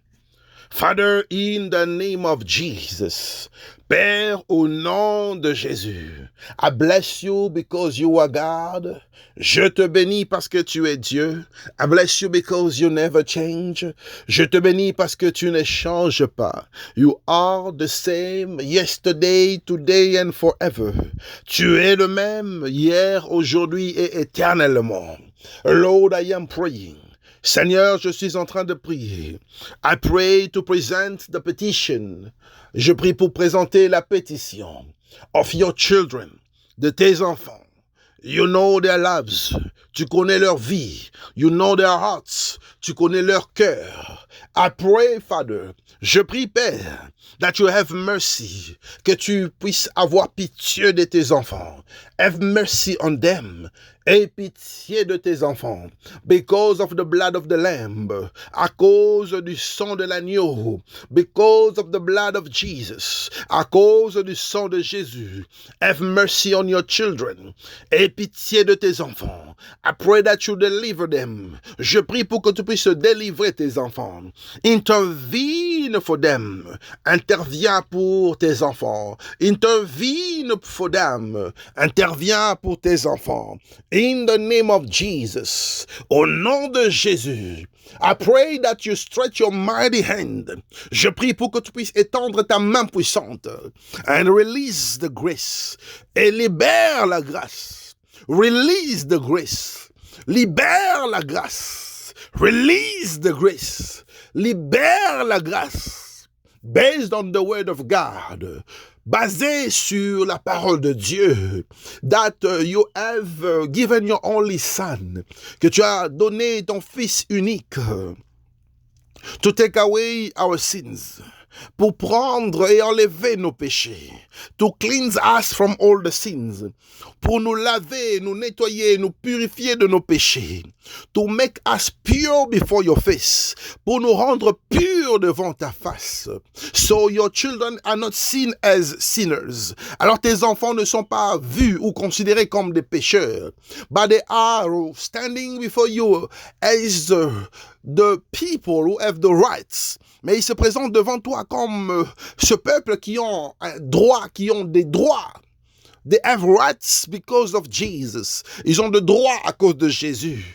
Father, in the name of Jesus, Père, au nom de Jésus, I bless you because you are God. Je te bénis parce que tu es Dieu. I bless you because you never change. Je te bénis parce que tu ne changes pas. You are the same yesterday, today and forever. Tu es le même hier, aujourd'hui et éternellement. Lord, I am praying. Seigneur, je suis en train de prier. I pray to present the petition. Je prie pour présenter la pétition of your children, de tes enfants. You know their lives. Tu connais leur vie. You know their hearts. Tu connais leur cœur. I pray, Father, je prie, Père, that you have mercy, que tu puisses avoir pitié de tes enfants. Have mercy on them. Aie pitié de tes enfants. Because of the blood of the Lamb. À cause du sang de l'agneau. Because of the blood of Jesus. À cause du sang de Jésus. Have mercy on your children. Aie pitié de tes enfants. I pray that you deliver them. Je prie pour que tu puisses délivrer tes enfants. Intervene for them. Interviens pour tes enfants. Intervene for them. Interviens pour tes enfants. In the name of Jesus, au nom de Jésus, I pray that you stretch your mighty hand. Je prie pour que tu puisses étendre ta main puissante and release the grace. Et libère la grâce. Release the grace. Libère la grâce. Release the grace. Libère la grâce. Based on the word of God. Basé sur la parole de Dieu, that you have given your only son, que tu as donné ton fils unique, to take away our sins, pour prendre et enlever nos péchés, to cleanse us from all the sins, pour nous laver, nous nettoyer, nous purifier de nos péchés, to make us pure before your face, pour nous rendre purs devant ta face. So your children are not seen as sinners. Alors tes enfants ne sont pas vus ou considérés comme des pécheurs, but they are standing before you as the people who have the rights. Mais ils se présentent devant toi comme ce peuple qui ont un droit, qui ont des droits. They have rights because of Jesus. Ils ont des droits à cause de Jésus.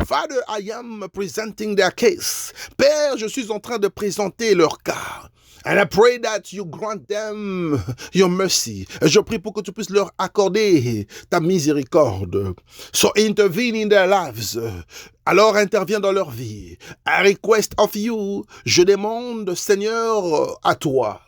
Father, I am presenting their case. Père, je suis en train de présenter leur cas. And I pray that you grant them your mercy. Je prie pour que tu puisses leur accorder ta miséricorde. So intervene in their lives. Alors interviens dans leur vie. I request of you, je demande, Seigneur, à toi,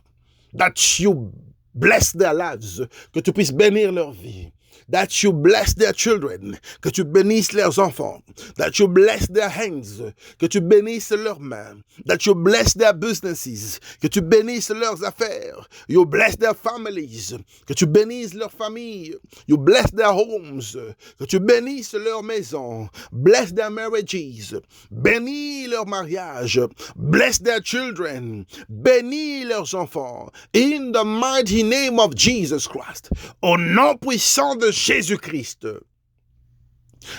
that you bless their lives, que tu puisses bénir leur vie. That you bless their children, que tu bénisses leurs enfants. That you bless their hands, que tu bénisses leurs mains. That you bless their businesses, que tu bénisses leurs affaires. You bless their families, que tu bénisses leurs familles. You bless their homes, que tu bénisses leurs maisons. Bless their marriages, bénis leur mariage. Bless their children, bénis leurs enfants. In the mighty name of Jesus Christ, au nom puissant de Jésus-Christ.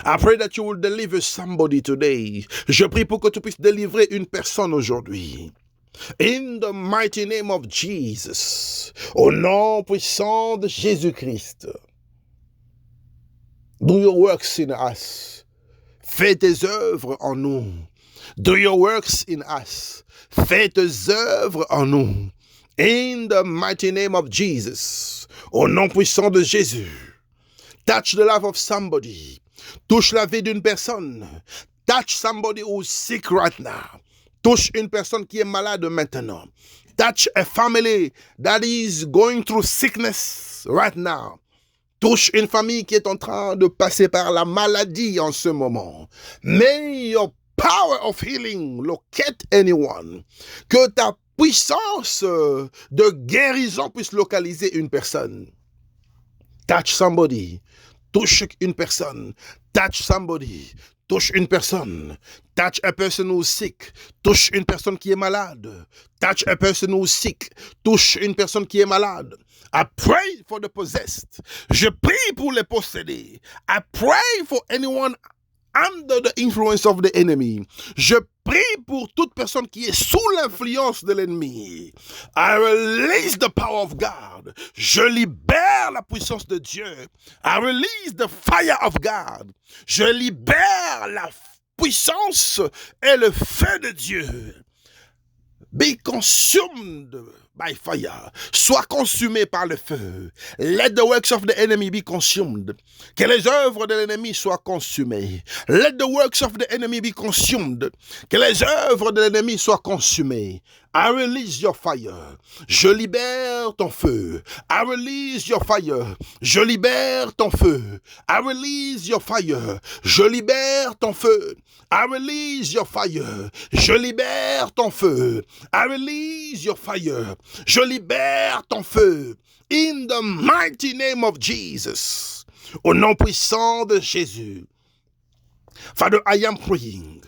I pray that you will deliver somebody today. Je prie pour que tu puisses délivrer une personne aujourd'hui. In the mighty name of Jesus. Au nom puissant de Jésus-Christ. Do your works in us. Fais tes œuvres en nous. Do your works in us. Fais tes œuvres en nous. In the mighty name of Jesus. Au nom puissant de Jésus. Touch the life of somebody. Touche la vie d'une personne. Touch somebody who's sick right now. Touche une personne qui est malade maintenant. Touch a family that is going through sickness right now. Touche une famille qui est en train de passer par la maladie en ce moment. May your power of healing locate anyone. Que ta puissance de guérison puisse localiser une personne. Touch somebody. Touche une personne. Touch somebody. Touche une personne. Touch a person who's sick. Touche une personne qui est malade. Touch a person who's sick. Touche une personne qui est malade. I pray for the possessed. Je prie pour les possédés. I pray for anyone under the influence of the enemy. Je prie pour toute personne qui est sous l'influence de l'ennemi. I release the power of God. Je libère la puissance de Dieu. I release the fire of God. Je libère la puissance et le feu de Dieu. Be consumed by fire. Sois consumé par le feu. Let the works of the enemy be consumed. Que les œuvres de l'ennemi soient consumées. Let the works of the enemy be consumed. Que les œuvres de l'ennemi soient consumées. I release your fire. Je libère ton feu. I release your fire. Je libère ton feu. I release your fire. Je libère ton feu. I release your fire. Je libère ton feu. I release your fire. Je libère ton feu. In the mighty name of Jesus. Au nom puissant de Jésus. Father, I am praying.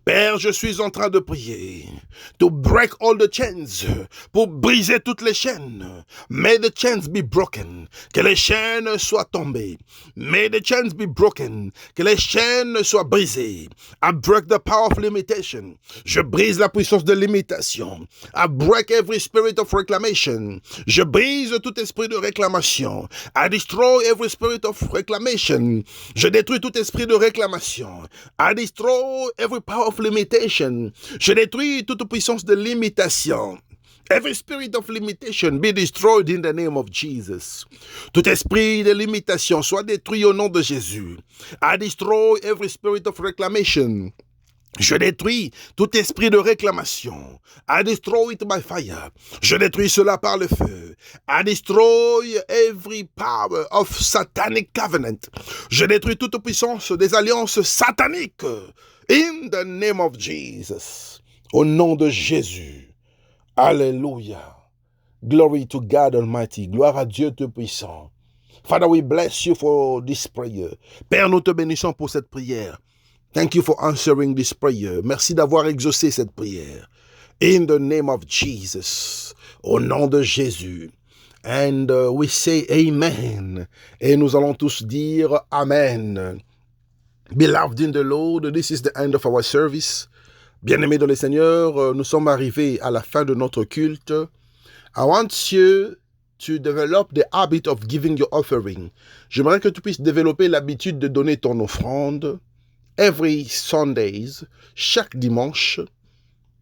Père, je suis en train de prier. To break all the chains. Pour briser toutes les chaînes. May the chains be broken. Que les chaînes soient tombées. May the chains be broken. Que les chaînes soient brisées. I break the power of limitation. Je brise la puissance de limitation. I break every spirit of reclamation. Je brise tout esprit de réclamation. I destroy every spirit of reclamation. Je détruis tout esprit de réclamation. I destroy every power of limitation. Je détruis toute puissance de limitation. Every spirit of limitation be destroyed in the name of Jesus. Tout esprit de limitation soit détruit au nom de Jésus. I destroy every spirit of reclamation. Je détruis tout esprit de réclamation. I destroy it by fire. Je détruis cela par le feu. I destroy every power of satanic covenant. Je détruis toute puissance des alliances sataniques. In the name of Jesus. Au nom de Jésus. Alléluia. Glory to God Almighty. Gloire à Dieu Tout-Puissant. Father, we bless you for this prayer. Père, nous te bénissons pour cette prière. Thank you for answering this prayer. Merci d'avoir exaucé cette prière. In the name of Jesus. Au nom de Jésus. And we say Amen. Et nous allons tous dire Amen. Beloved in the Lord, this is the end of our service. Bien-aimés dans le Seigneur, nous sommes arrivés à la fin de notre culte. I want you to develop the habit of giving your offering. J'aimerais que tu puisses développer l'habitude de donner ton offrande. Every Sundays, chaque dimanche,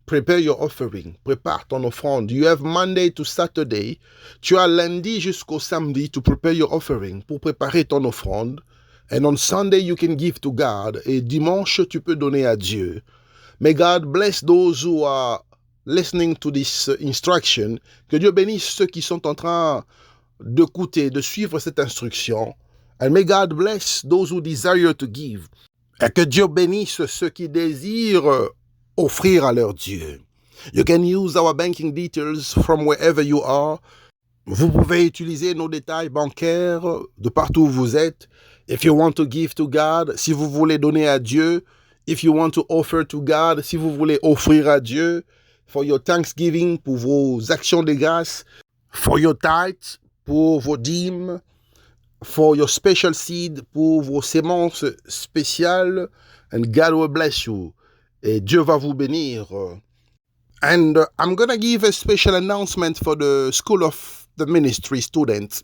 prepare your offering. Prépare ton offrande. You have Monday to Saturday. Tu as lundi jusqu'au samedi to prepare your offering. Pour préparer ton offrande. And on Sunday, you can give to God. Et dimanche, tu peux donner à Dieu. May God bless those who are listening to this instruction. Que Dieu bénisse ceux qui sont en train d'écouter, de suivre cette instruction. And may God bless those who desire to give. Et que Dieu bénisse ceux qui désirent offrir à leur Dieu. You can use our banking details from wherever you are. Vous pouvez utiliser nos détails bancaires de partout où vous êtes. If you want to give to God, si vous voulez donner à Dieu. If you want to offer to God, si vous voulez offrir à Dieu. For your thanksgiving, pour vos actions de grâce. For your tithes, pour vos dîmes. For your special seed, pour vos sémences spéciales. And God will bless you. Et Dieu va vous bénir. And I'm going to give a special announcement for the School of the Ministry students.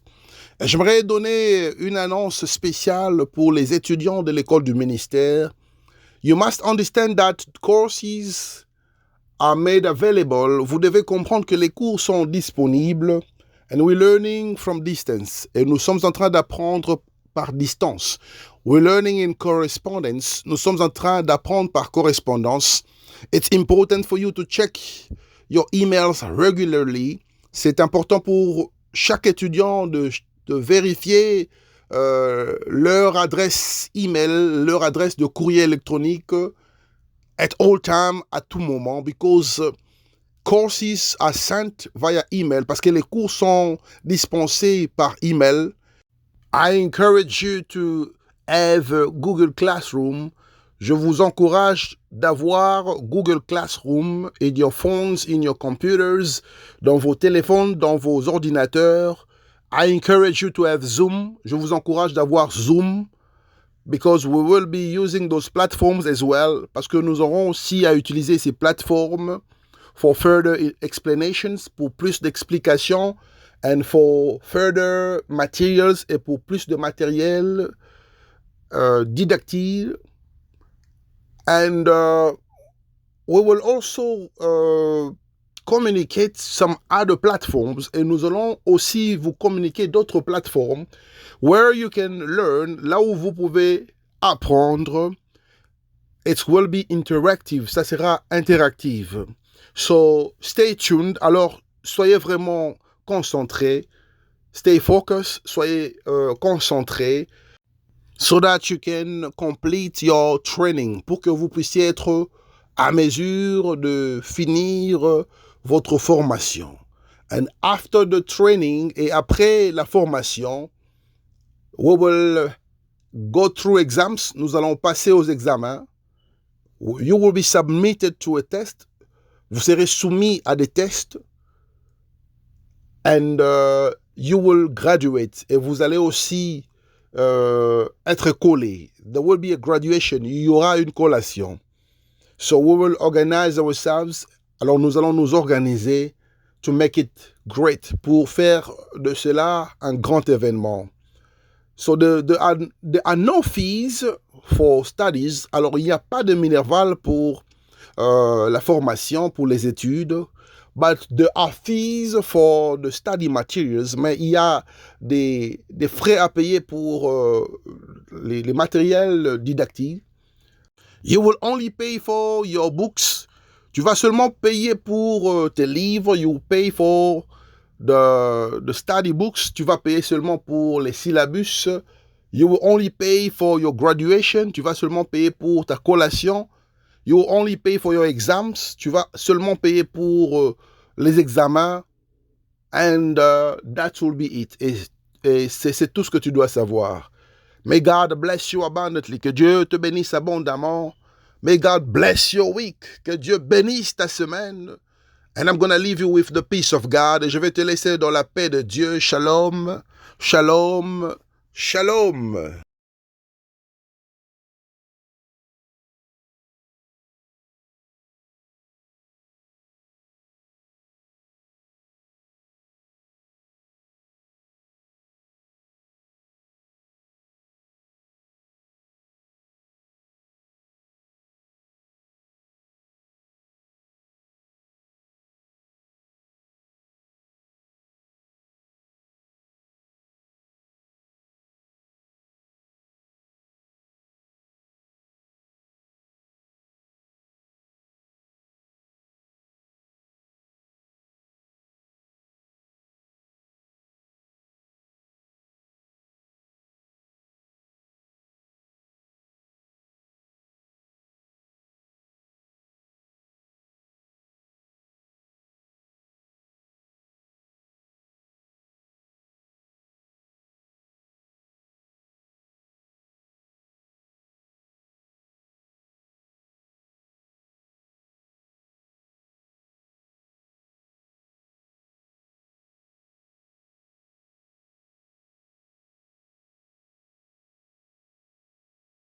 J'aimerais donner une annonce spéciale pour les étudiants de l'école du ministère. You must understand that courses are made available. Vous devez comprendre que les cours sont disponibles. And we're learning from distance. Et nous sommes en train d'apprendre par distance. We're learning in correspondence. Nous sommes en train d'apprendre par correspondance. It's important for you to check your emails regularly. C'est important pour chaque étudiant de vérifier leur adresse email, leur adresse de courrier électronique at all time, à tout moment, because courses are sent via email, parce que les cours sont dispensés par email. I encourage you to have Google Classroom. Je vous encourage d'avoir Google Classroom in your phones, in your computers, dans vos téléphones, dans vos ordinateurs. I encourage you to have Zoom. Je vous encourage d'avoir Zoom, because we will be using those platforms as well, parce que nous aurons aussi à utiliser ces plateformes for further explanations, pour plus d'explications, and for further materials, et pour plus de matériel didactique. And we will also communicate some other platforms, et nous allons aussi vous communiquer d'autres plateformes where you can learn, là où vous pouvez apprendre. It will be interactive, ça sera interactif. So stay tuned. Alors soyez vraiment concentrés. Stay focused, soyez concentrés, so that you can complete your training, pour que vous puissiez être à mesure de finir votre formation. And after the training, et après la formation, we will go through exams. Nous allons passer aux examens. You will be submitted to a test. Vous serez soumis à des tests. And you will graduate. Et vous allez aussi être collé. There will be a graduation. Il y aura une collation. So we will organize ourselves. Alors nous allons nous organiser to make it great, pour faire de cela un grand événement. So there are no fees for studies. Alors il n'y a pas de minerval pour la formation, pour les études. But there are fees for the study materials. Mais il y a des frais à payer pour les matériels didactiques. You will only pay for your books. Tu vas seulement payer pour tes livres. You will pay for the study books. Tu vas payer seulement pour les syllabus. You will only pay for your graduation. Tu vas seulement payer pour ta collation. You will only pay for your exams. Tu vas seulement payer pour les examens. And that will be it. Et c'est tout ce que tu dois savoir. May God bless you abundantly. Que Dieu te bénisse abondamment. May God bless your week. Que Dieu bénisse ta semaine. And I'm going to leave you with the peace of God. Et je vais te laisser dans la paix de Dieu. Shalom, shalom, shalom.